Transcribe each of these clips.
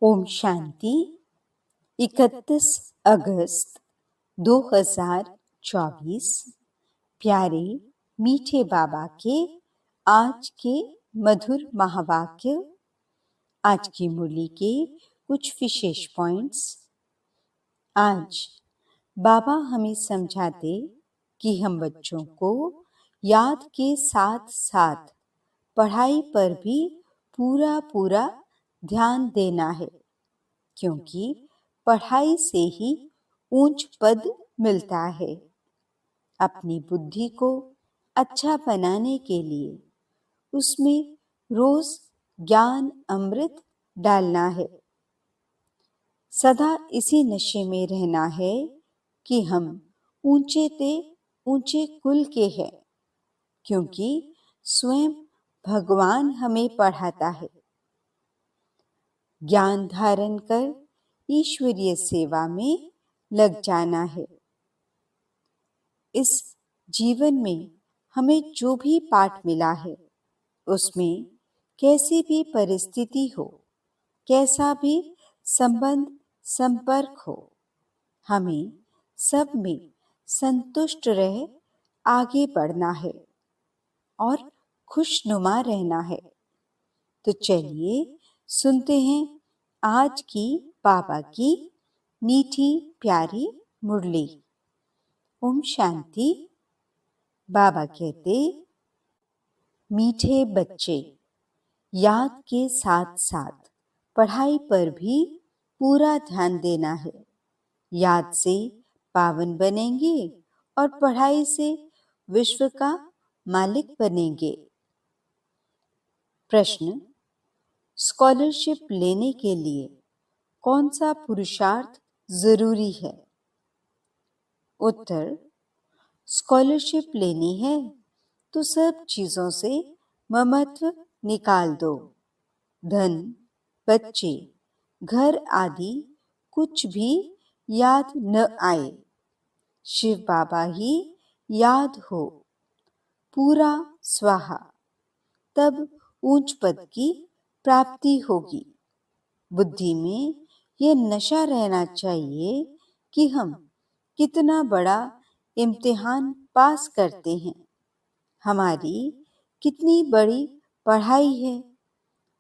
ओम शांति। 31 अगस्त 2024। प्यारे मीठे बाबा के आज के मधुर महावाक्य। आज की मुरली के कुछ विशेष पॉइंट्स। आज बाबा हमें समझाते कि हम बच्चों को याद के साथ साथ पढ़ाई पर भी पूरा ध्यान देना है, क्योंकि पढ़ाई से ही ऊंच पद मिलता है। अपनी बुद्धि को अच्छा बनाने के लिए उसमें रोज ज्ञान अमृत डालना है। सदा इसी नशे में रहना है कि हम ऊंचे कुल के हैं, क्योंकि स्वयं भगवान हमें पढ़ाता है। ज्ञान धारण कर ईश्वरीय सेवा में लग जाना है। इस जीवन में हमें जो भी पाठ मिला है, उसमें कैसी भी परिस्थिति हो, कैसा भी संबंध संपर्क हो, हमें सब में संतुष्ट रह आगे बढ़ना है और खुशनुमा रहना है। तो चलिए सुनते हैं आज की बाबा की मीठी प्यारी मुरली। ओम शांति। बाबा कहते, मीठे बच्चे, याद के साथ साथ पढ़ाई पर भी पूरा ध्यान देना है। याद से पावन बनेंगे और पढ़ाई से विश्व का मालिक बनेंगे। प्रश्न: स्कॉलरशिप लेने के लिए कौन सा पुरुषार्थ जरूरी है? उत्तर: स्कॉलरशिप लेनी है तो सब चीजों से ममत्व निकाल दो। धन, बच्चे, घर आदि कुछ भी याद न आए। शिव बाबा ही याद हो, पूरा स्वाहा, तब ऊंच पद की प्राप्ति होगी। बुद्धि में ये नशा रहना चाहिए कि हम कितना बड़ा इम्तिहान पास करते हैं, हमारी कितनी बड़ी पढ़ाई है,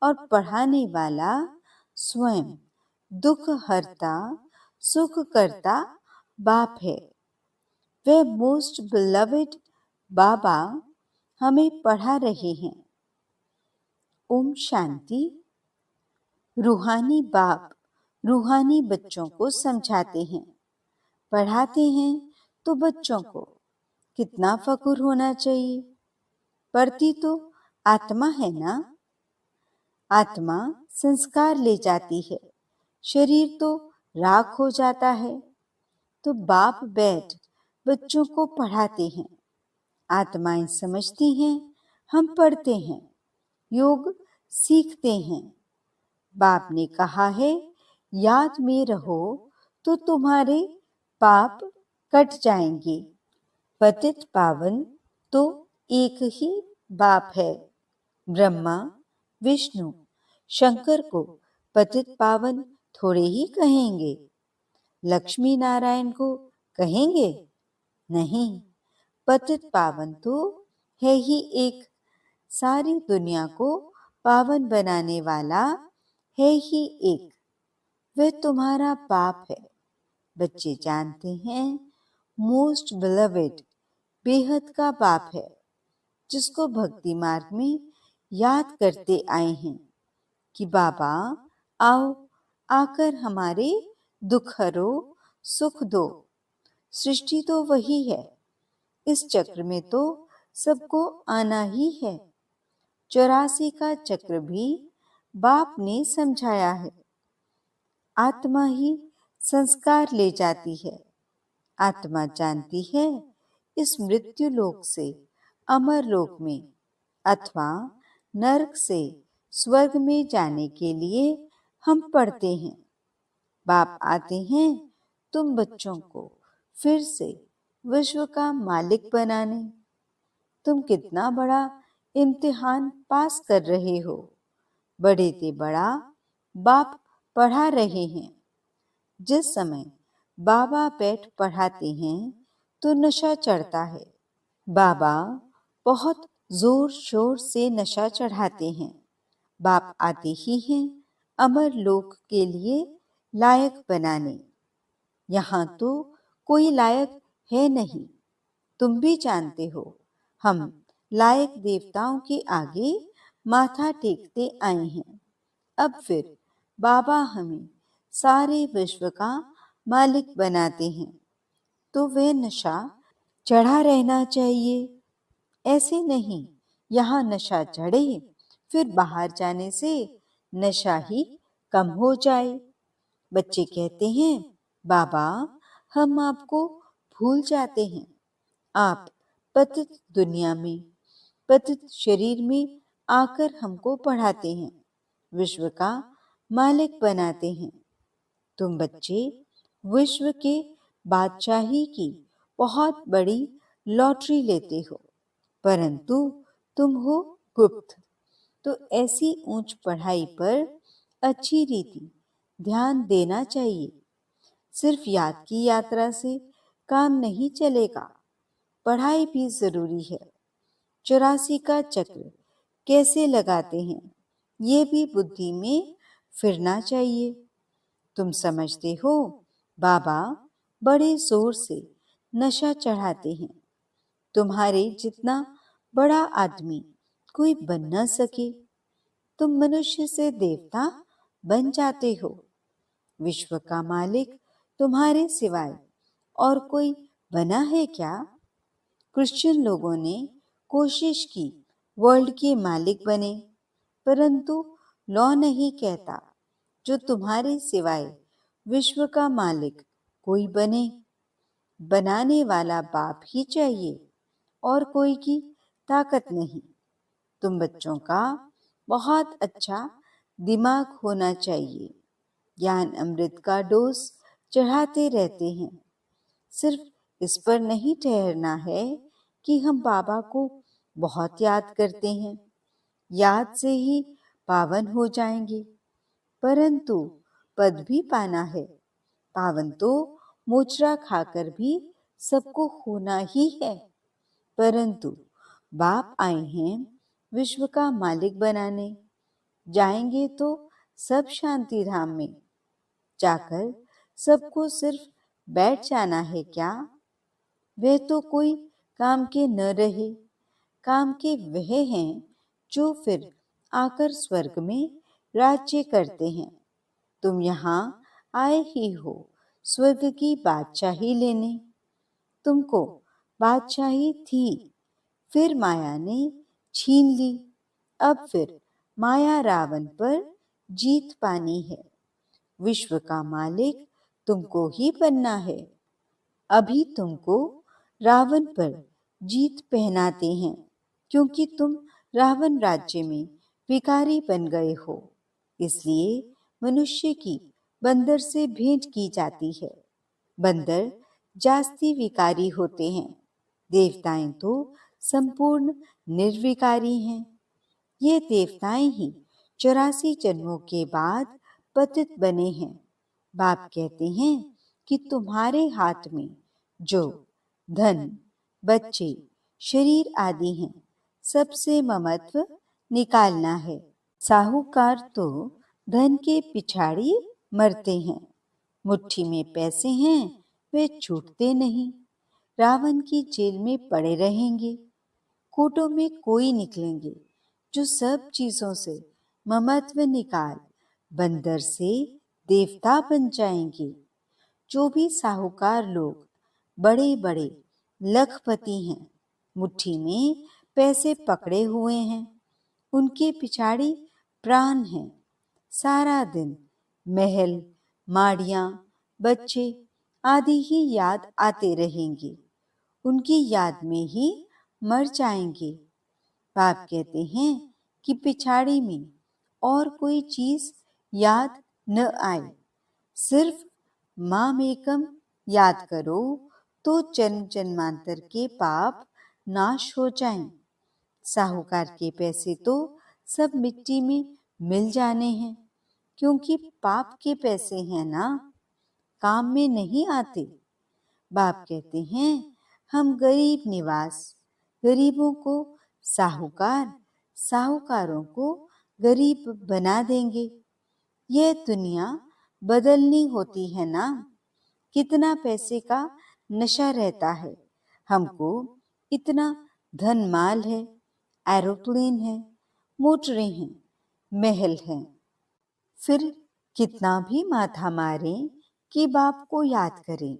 और पढ़ाने वाला स्वयं दुख हरता सुख करता बाप है। वे मोस्ट बिलवेड बाबा हमें पढ़ा रहे हैं। ओम शांति। रूहानी बाप रूहानी बच्चों को समझाते हैं, पढ़ाते हैं, तो बच्चों को कितना फक्र होना चाहिए। पढ़ती तो आत्मा है ना। आत्मा संस्कार ले जाती है, शरीर तो राख हो जाता है। तो बाप बैठ बच्चों को पढ़ाते हैं। आत्माएं समझती हैं, हम पढ़ते हैं, योग सीखते हैं। बाप ने कहा है, याद में रहो तो तुम्हारे पाप कट जाएंगे। पतित पावन तो एक ही बाप है। ब्रह्मा, विष्णु, शंकर को पतित पावन थोड़े ही कहेंगे। लक्ष्मी नारायण को कहेंगे? नहीं, पतित पावन तो है ही एक। सारी दुनिया को पावन बनाने वाला है ही एक। वह तुम्हारा बाप है। बच्चे जानते हैं, मोस्ट बिलवेड बेहद का बाप है, जिसको भक्ति मार्ग में याद करते आए हैं कि बाबा आओ, आकर हमारे दुख हरो, सुख दो। सृष्टि तो वही है, इस चक्र में तो सबको आना ही है। 84 का चक्र भी बाप ने समझाया है। आत्मा ही संस्कार ले जाती है। आत्मा जानती है, इस मृत्यु लोक से अमर लोक में अथवा नरक से स्वर्ग में जाने के लिए हम पढ़ते हैं। बाप आते हैं तुम बच्चों को फिर से विश्व का मालिक बनाने। तुम कितना बड़ा इम्तिहान पास कर रहे हो। बड़े ते बड़ा बाप पढ़ा रहे हैं। जिस समय बाबा बैठ पढ़ाते हैं तो नशा चढ़ता है। बाबा बहुत जोर शोर से नशा चढ़ाते हैं। बाप आते ही हैं अमर लोक के लिए लायक बनाने। यहाँ तो कोई लायक है नहीं, तुम भी जानते हो। हम लायक देवताओं के आगे माथा टेकते आए हैं। अब फिर बाबा हमें सारे विश्व का मालिक बनाते हैं तो वह नशा चढ़ा रहना चाहिए। ऐसे नहीं यहाँ नशा चढ़े फिर बाहर जाने से नशा ही कम हो जाए। बच्चे कहते हैं, बाबा हम आपको भूल जाते हैं। आप पतित दुनिया में, पतित शरीर में आकर हमको पढ़ाते हैं, विश्व का मालिक बनाते हैं। तुम बच्चे विश्व के बादशाही की बहुत बड़ी लॉटरी लेते हो, परंतु तुम हो गुप्त। तो ऐसी ऊंच पढ़ाई पर अच्छी रीति ध्यान देना चाहिए। सिर्फ याद की यात्रा से काम नहीं चलेगा, पढ़ाई भी जरूरी है। 84 का चक्र कैसे लगाते हैं ये भी बुद्धि में फिरना चाहिए। तुम समझते हो बाबा बड़े जोर से नशा चढ़ाते हैं। तुम्हारे जितना बड़ा आदमी कोई बन न सके। तुम मनुष्य से देवता बन जाते हो। विश्व का मालिक तुम्हारे सिवाय और कोई बना है क्या? क्रिश्चियन लोगों ने कोशिश की वर्ल्ड के मालिक बने, परंतु लॉ नहीं कहता जो तुम्हारे सिवाय विश्व का मालिक कोई बने। बनाने वाला बाप ही चाहिए और कोई की ताकत नहीं। तुम बच्चों का बहुत अच्छा दिमाग होना चाहिए। ज्ञान अमृत का डोज चढ़ाते रहते हैं। सिर्फ इस पर नहीं ठहरना है कि हम बाबा को बहुत याद करते हैं, याद से ही पावन हो जाएंगे, परंतु पद भी पाना है। पावन तो मोचरा खाकर भी सबको होना ही है, परंतु बाप आए हैं विश्व का मालिक बनाने। जाएंगे तो सब शांति धाम में जाकर सबको सिर्फ बैठ जाना है क्या? वे तो कोई काम के न रहे। काम के वह हैं जो फिर आकर स्वर्ग में राज्य करते हैं। तुम यहाँ आए ही हो स्वर्ग की बादशाही लेने। तुमको बादशाही थी, फिर माया ने छीन ली। अब फिर माया रावण पर जीत पानी है। विश्व का मालिक तुमको ही बनना है। अभी तुमको रावण पर जीत पहनाते हैं, क्योंकि तुम रावण राज्य में भिखारी बन गए हो। इसलिए मनुष्य की बंदर से भेंट की जाती है। बंदर जास्ती विकारी होते हैं, देवताएं तो संपूर्ण निर्विकारी हैं। ये देवताएं ही 84 जन्मों के बाद पतित बने हैं। बाप कहते हैं कि तुम्हारे हाथ में जो धन, बच्चे, शरीर आदि हैं, सबसे ममत्व निकालना है। साहूकार तो धन के पिछाड़ी मरते हैं। मुट्ठी में पैसे हैं, वे छूटते नहीं। रावण की जेल में पड़े रहेंगे। कोटों में कोई निकलेंगे जो सब चीजों से ममत्व निकाल बंदर से देवता बन जाएंगे। जो भी साहूकार लोग बड़े बड़े लखपति हैं, मुट्ठी में पैसे पकड़े हुए हैं, उनके पिछाड़ी प्राण हैं। सारा दिन महल, माड़ियां, बच्चे आदि ही याद आते रहेंगे। उनकी याद में ही मर जाएंगे। बाप कहते हैं कि पिछाड़ी में और कोई चीज याद न आए, सिर्फ माम एकम याद करो तो जन्म जन्मांतर के पाप नाश हो जाएं। साहूकार के पैसे तो सब मिट्टी में मिल जाने हैं। क्योंकि पाप के पैसे हैं ना, काम में नहीं आते। बाप कहते हैं हम गरीब निवास, गरीबों को साहूकार, साहूकारों को गरीब बना देंगे। यह दुनिया बदलनी होती है ना। कितना पैसे का नशा रहता है हमको, इतना धन माल है, एरोप्लेन है, मोटरें हैं, महल हैं। फिर कितना भी माथा मारें कि बाप को याद करें,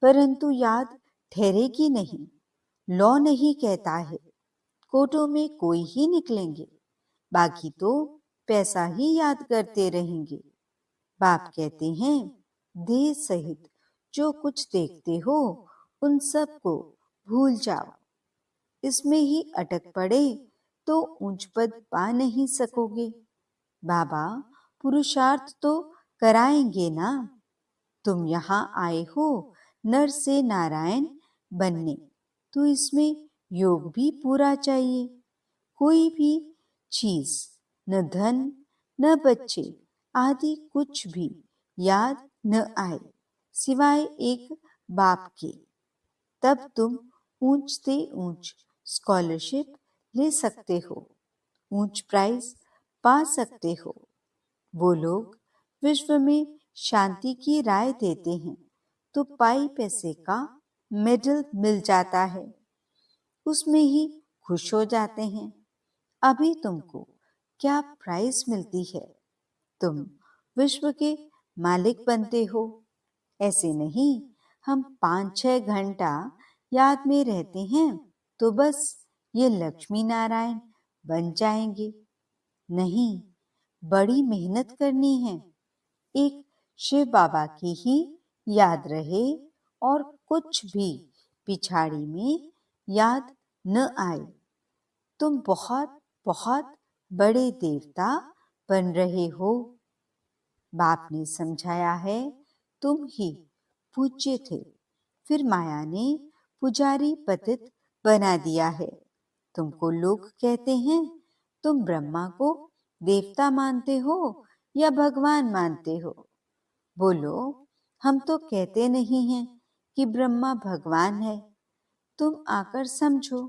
परंतु याद ठहरेगी नहीं। लॉ नहीं कहता है कोर्टों में कोई ही निकलेंगे, बाकी तो पैसा ही याद करते रहेंगे। बाप कहते हैं देह सहित जो कुछ देखते हो उन सब को भूल जाओ। इसमें ही अटक पड़े तो ऊंच पद पा नहीं सकोगे। बाबा पुरुषार्थ तो कराएंगे ना। तुम यहाँ आए हो नर से नारायण बनने, तो इसमें योग भी पूरा चाहिए। कोई भी चीज, न धन न बच्चे आदि कुछ भी याद न आए सिवाय एक बाप के, तब तुम ऊंच से ऊंच स्कॉलरशिप ले सकते हो, ऊंच प्राइज पा सकते हो। वो लोग विश्व में शांति की राय देते हैं तो पाई पैसे का मेडल मिल जाता है, उसमें ही खुश हो जाते हैं। अभी तुमको क्या प्राइज मिलती है? तुम विश्व के मालिक बनते हो। ऐसे नहीं हम 5-6 घंटा याद में रहते हैं तो बस ये लक्ष्मी नारायण बन जाएंगे। नहीं, बड़ी मेहनत करनी है। एक शिव बाबा की ही याद रहे और कुछ भी पिछाड़ी में याद न आए। तुम बहुत बहुत बड़े देवता बन रहे हो। बाप ने समझाया है तुम ही पूज्य थे, फिर माया ने पुजारी पतित बना दिया है। तुमको लोग कहते हैं तुम ब्रह्मा को देवता मानते हो या भगवान मानते हो। बोलो हम तो कहते नहीं हैं कि ब्रह्मा भगवान है। तुम आकर समझो,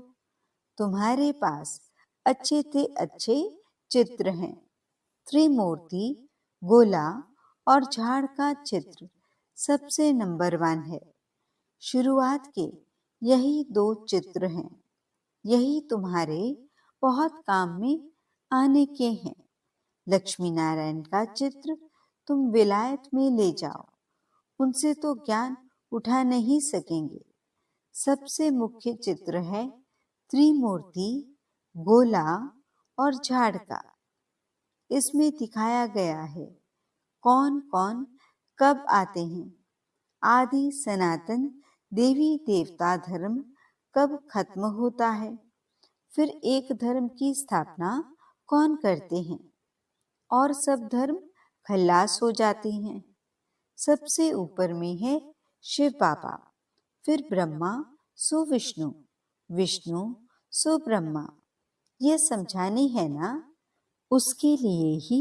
तुम्हारे पास अच्छे से अच्छे चित्र हैं। त्रिमूर्ति, गोला और झाड़ का चित्र सबसे नंबर 1 है। शुरुआत के यही 2 चित्र हैं, यही तुम्हारे बहुत काम में आने के हैं। लक्ष्मी नारायण का चित्र तुम विलायत में ले जाओ, उनसे तो ज्ञान उठा नहीं सकेंगे। सबसे मुख्य चित्र है त्रिमूर्ति, गोला और झाड़ का। इसमें दिखाया गया है कौन कौन कब आते हैं। आदि सनातन देवी देवता धर्म कब खत्म होता है, फिर एक धर्म की स्थापना कौन करते हैं और सब धर्म खल्लास हो जाते हैं। सबसे ऊपर में है शिव बाबा, फिर ब्रह्मा सो विष्णु, विष्णु सो ब्रह्मा। ये समझानी है ना, उसके लिए ही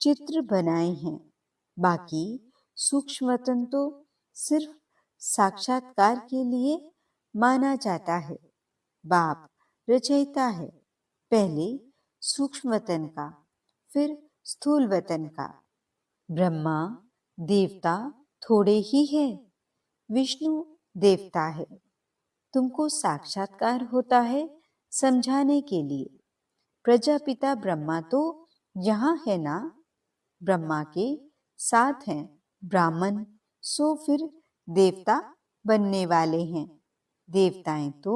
चित्र बनाए हैं। बाकी सूक्ष्मतन तो सिर्फ साक्षात्कार के लिए माना जाता है। बाप रचयिता है, पहले सूक्ष्म वतन का, फिर स्थूल वतन का। ब्रह्मा देवता थोड़े ही है, विष्णु देवता है। तुमको साक्षात्कार होता है समझाने के लिए। प्रजापिता ब्रह्मा तो यहाँ है ना। ब्रह्मा के साथ हैं ब्राह्मण, सो फिर देवता बनने वाले हैं। देवताएं तो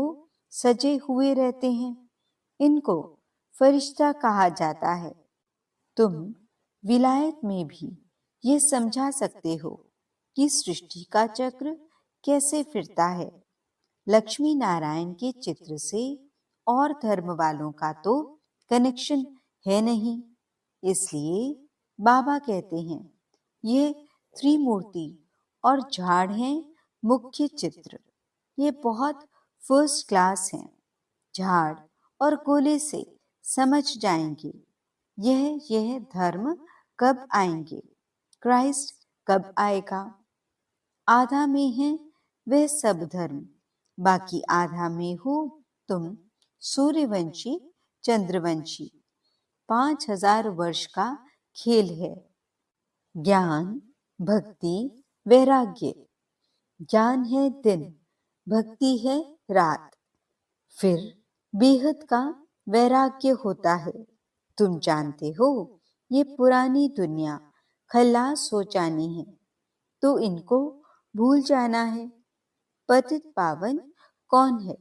सजे हुए रहते हैं, इनको फरिश्ता कहा जाता है। तुम विलायत में भी ये समझा सकते हो कि सृष्टि का चक्र कैसे फिरता है। लक्ष्मी नारायण के चित्र से और धर्म वालों का तो कनेक्शन है नहीं, इसलिए बाबा कहते हैं ये त्रिमूर्ति और झाड़ हैं मुख्य चित्र। ये बहुत फर्स्ट क्लास हैं। झाड़ और गोले से समझ जाएंगे यह धर्म कब आएंगे, क्राइस्ट कब आएगा। आधा में है वह सब धर्म, बाकी आधा में हो तुम सूर्यवंशी चंद्रवंशी। 5000 वर्ष का खेल है। ज्ञान, भक्ति, वैराग्य। ज्ञान है दिन, भक्ति है रात, फिर बेहद का वैराग्य होता है। तुम जानते हो ये पुरानी दुनिया खल्लास हो जानी है, तो इनको भूल जाना है। पतित पावन कौन है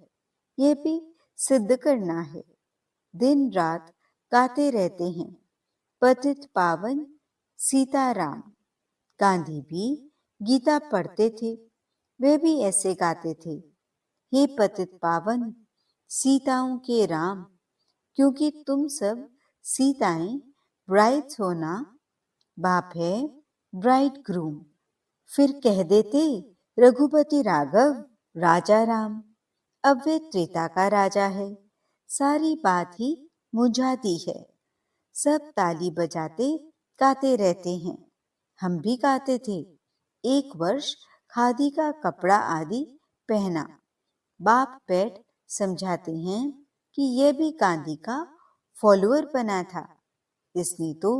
ये भी सिद्ध करना है। दिन रात गाते रहते हैं पतित पावन सीताराम। गांधी भी गीता पढ़ते थे, वे भी ऐसे गाते थे, हे पतित पावन सीताओं के राम। क्योंकि तुम सब सीताएं ब्राइड्स हो ना, बाप है ब्राइड ग्रूम। फिर कह देते रघुपति राघव राजा राम। अब वे त्रेता का राजा है, सारी बात ही मुझा दी है। सब ताली बजाते गाते रहते हैं, हम भी गाते थे। एक वर्ष खादी का कपड़ा आदि पहना। बाप बैठ समझाते हैं कि यह भी गांधी का फॉलोअर बना था, इसने तो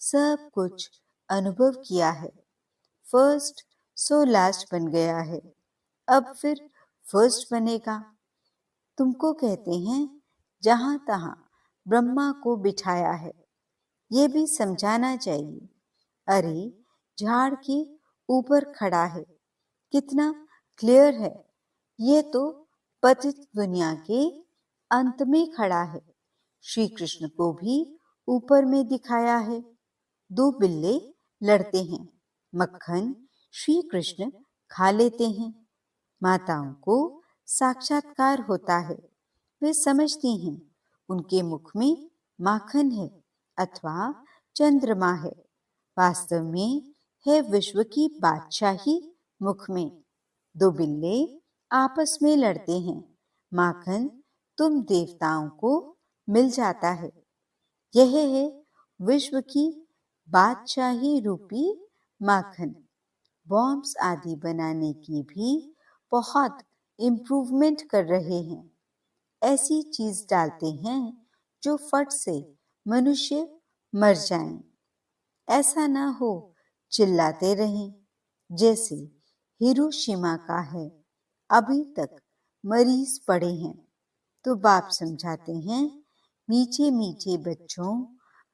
सब कुछ अनुभव किया है। फर्स्ट सो लास्ट बन गया है, अब फिर फर्स्ट बनेगा। तुमको कहते हैं जहां तहां ब्रह्मा को बिठाया है, ये भी समझाना चाहिए। अरे झाड़ के ऊपर खड़ा है, कितना क्लियर है। ये तो पतित दुनिया के अंत में खड़ा है। श्री कृष्ण को भी ऊपर में दिखाया है। दो बिल्ले लड़ते हैं, मक्खन श्री कृष्ण खा लेते हैं। माताओं को साक्षात्कार होता है, वे समझती हैं उनके मुख में माखन है अथवा चंद्रमा है। वास्तव में है विश्व की बादशाही मुख में। दो बिल्ले आपस में लड़ते हैं, माखन तुम देवताओं को मिल जाता है। यह है विश्व की बादशाही रूपी माखन। बॉम्ब्स आदि बनाने की भी बहुत इम्प्रूवमेंट कर रहे हैं। ऐसी चीज डालते हैं जो फट से मनुष्य मर जाएं। ऐसा ना हो चिल्लाते रहें, जैसे हिरोशिमा का है, अभी तक मरीज पड़े हैं। तो बाप समझाते हैं, मीठे मीठे बच्चों,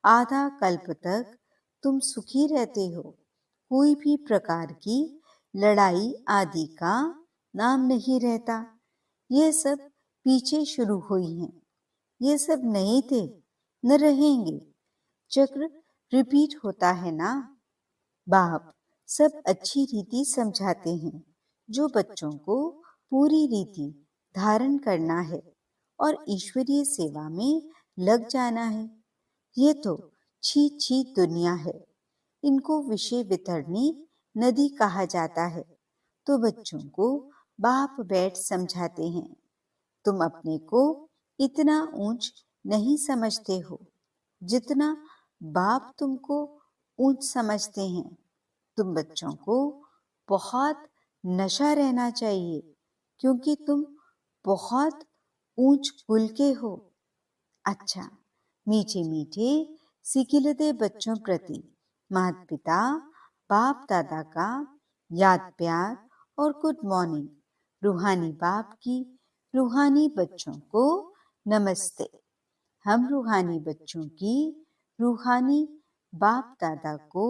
आधा कल्प तक तुम सुखी रहते हो, कोई भी प्रकार की लड़ाई आदि का नाम नहीं रहता। ये सब पीछे शुरू हुई हैं, ये सब नहीं थे, न रहेंगे। चक्र रिपीट होता है ना। बाप सब अच्छी रीति समझाते हैं, जो बच्चों को पूरी रीति धारण करना है और ईश्वरीय सेवा में लग जाना है। ये तो छी छी दुनिया है, इनको विषय वितरणी नदी कहा जाता है। तो बच्चों को बाप बैठ समझाते हैं, तुम अपने को इतना ऊंच नहीं समझते हो जितना बाप तुमको ऊंच समझते हैं। तुम बच्चों को बहुत नशा रहना चाहिए, क्योंकि तुम बहुत ऊंच कुल के हो। अच्छा, मीठे मीठे सिकिलते बच्चों प्रति माता पिता बाप दादा का याद प्यार और गुड मॉर्निंग। रूहानी बाप की रूहानी बच्चों को नमस्ते। हम रूहानी बच्चों की रूहानी बाप दादा को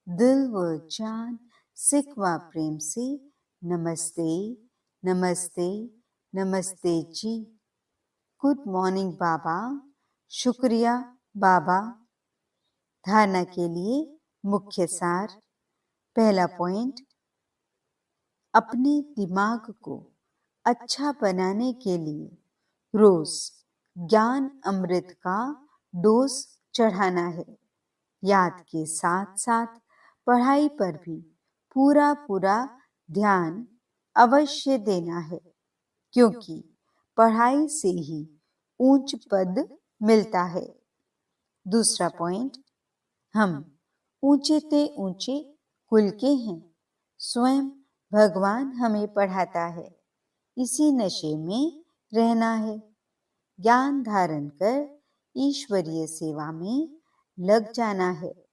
दिल व जान सिकवा प्रेम से नमस्ते नमस्ते नमस्ते जी। गुड मॉर्निंग बाबा, शुक्रिया बाबा। धारणा के लिए मुख्य सार। पहला पॉइंट, अपने दिमाग को अच्छा बनाने के लिए रोज ज्ञान अमृत का डोज चढ़ाना है। याद के साथ साथ पढ़ाई पर भी पूरा पूरा ध्यान अवश्य देना है, क्योंकि पढ़ाई से ही ऊंच पद मिलता है। दूसरा पॉइंट, हम ऊंचे ते ऊंचे कुल के हैं। स्वयं भगवान हमें पढ़ाता है, इसी नशे में रहना है। ज्ञान धारण कर ईश्वरीय सेवा में लग जाना है।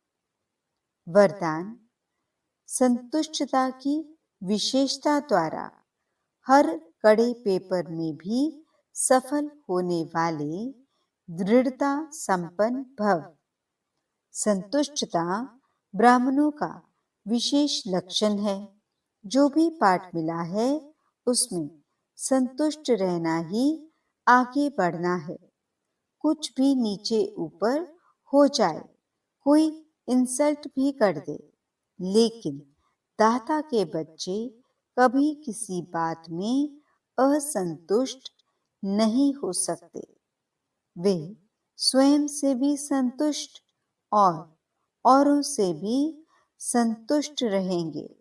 वरदान, संतुष्टता की विशेषता द्वारा हर कड़े पेपर में भी सफल होने वाले दृढ़ता संपन्न भव। संतुष्टता ब्राह्मणों का विशेष लक्षण है। जो भी पाठ मिला है उसमें संतुष्ट रहना ही आगे बढ़ना है। कुछ भी नीचे ऊपर हो जाए, कोई इंसल्ट भी कर दे, लेकिन दाता के बच्चे कभी किसी बात में असंतुष्ट नहीं हो सकते। वे स्वयं से भी संतुष्ट और औरों से भी संतुष्ट रहेंगे।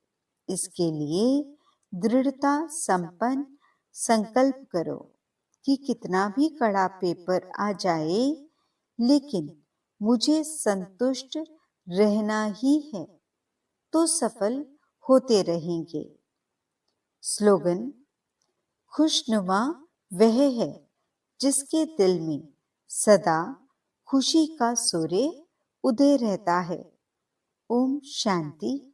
इसके लिए दृढ़ता संपन्न संकल्प करो कि कितना भी कड़ा पेपर आ जाए, लेकिन मुझे संतुष्ट रहना ही है, तो सफल होते रहेंगे। स्लोगन, खुशनुमा वह है जिसके दिल में सदा खुशी का सूर्य उदय रहता है। ओम शांति।